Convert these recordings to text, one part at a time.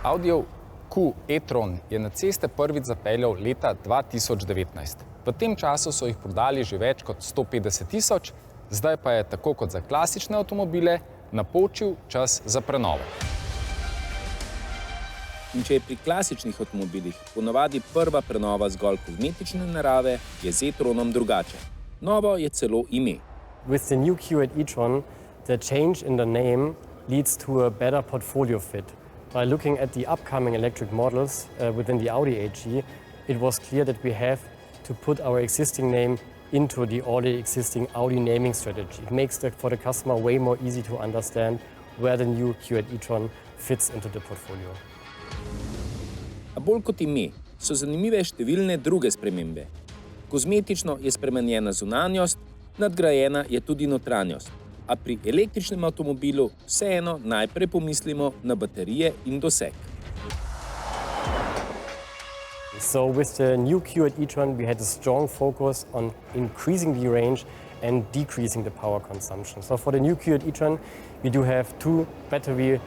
Audijev Q e-tron je na ceste prvič zapeljal leta 2019. V tem času so jih prodali že več kot 150 tisoč, zdaj pa je tako kot za klasične avtomobile napočil čas za prenovo. In če je pri klasičnih avtomobilih ponavadi prva prenova zgolj kozmetične narave, je z e-tronom drugače. Novo je celo ime. With the new Q8 e-tron, the change in the name leads to a better portfolio fit. By looking at the upcoming electric models within the Audi AG, it was clear that we have to put our existing name into the already existing Audi naming strategy. It makes it for the customer way more easy to understand where the new Q8 e-tron fits into the portfolio. A bolj kot ime so zanimive številne druge spremembe. Kozmetično je spremenjena zunanjost, nadgrajena je tudi notranjost. A pri električnem avtomobilu vseeno najprej pomislimo na baterije in doseg. So with the new Q8 e-tron, we had a strong focus on increasing the range and decreasing the power consumption. So for the new Q8 e-tron, we do have two battery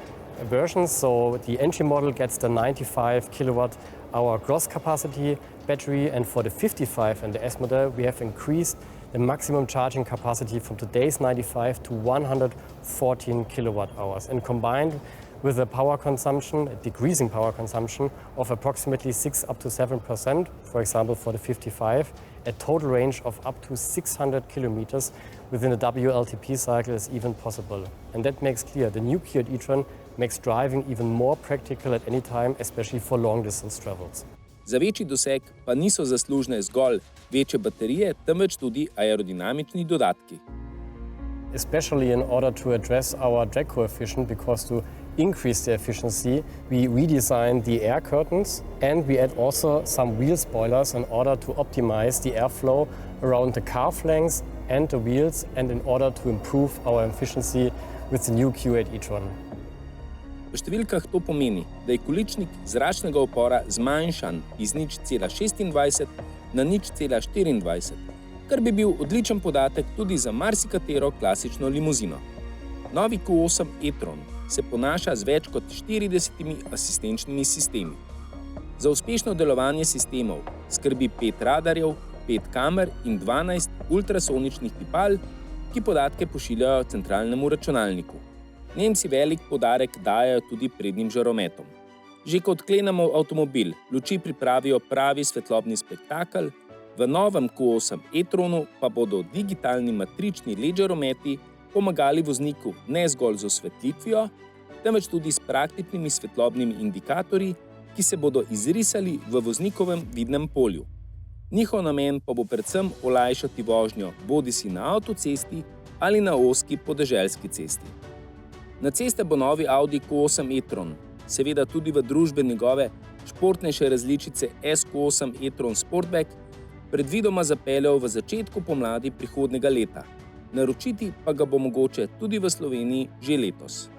versions. So the entry model gets the 95 kilowatt hour gross capacity battery, and for the 55 and the S model, we have increased the maximum charging capacity from today's 95 to 114 kilowatt hours. And combined with a power consumption, a decreasing power consumption of approximately 6 up to 7%, for example for the 55, a total range of up to 600 kilometers within a WLTP cycle is even possible. And that makes clear the new Q8 e-tron makes driving even more practical at any time, especially for long distance travels. Za večji doseg pa niso zaslužne zgolj večje baterije, temveč tudi aerodinamični dodatki. Especially in order to address our drag coefficient, because to increase the efficiency, we redesigned the air curtains and we add also some wheel spoilers in order to optimize the airflow around the car flanks and the wheels, and in order to improve our efficiency with the new Q8 e-tron. V številkah to pomeni, da je količnik zračnega upora zmanjšan iz 0,26 na 0,24, kar bi bil odličen podatek tudi za marsikatero klasično limuzino. Novi Q8 e-tron se ponaša z več kot 40 asistenčnimi sistemi. Za uspešno delovanje sistemov skrbi 5 radarjev, 5 kamer in 12 ultrasoničnih tipal, ki podatke pošiljajo centralnemu računalniku. Nemci velik poudarek dajejo tudi prednjim žarometom. Že ko odklenemo avtomobil, luči pripravijo pravi svetlobni spektakel, v novem Q8 e-tronu pa bodo digitalni matrični LED žarometi pomagali vozniku ne zgolj z osvetlitvijo, temveč tudi s praktičnimi svetlobnimi indikatorji, ki se bodo izrisali v voznikovem vidnem polju. Njihov namen pa bo predvsem olajšati vožnjo bodisi na avtocesti ali na ozki podeželski cesti. Na ceste bo novi Audi Q8 e-tron, seveda tudi v družbi njegove športnejše različice SQ8 e-tron Sportback, predvidoma zapeljal v začetku pomladi prihodnjega leta. Naročiti pa ga bo mogoče tudi v Sloveniji že letos.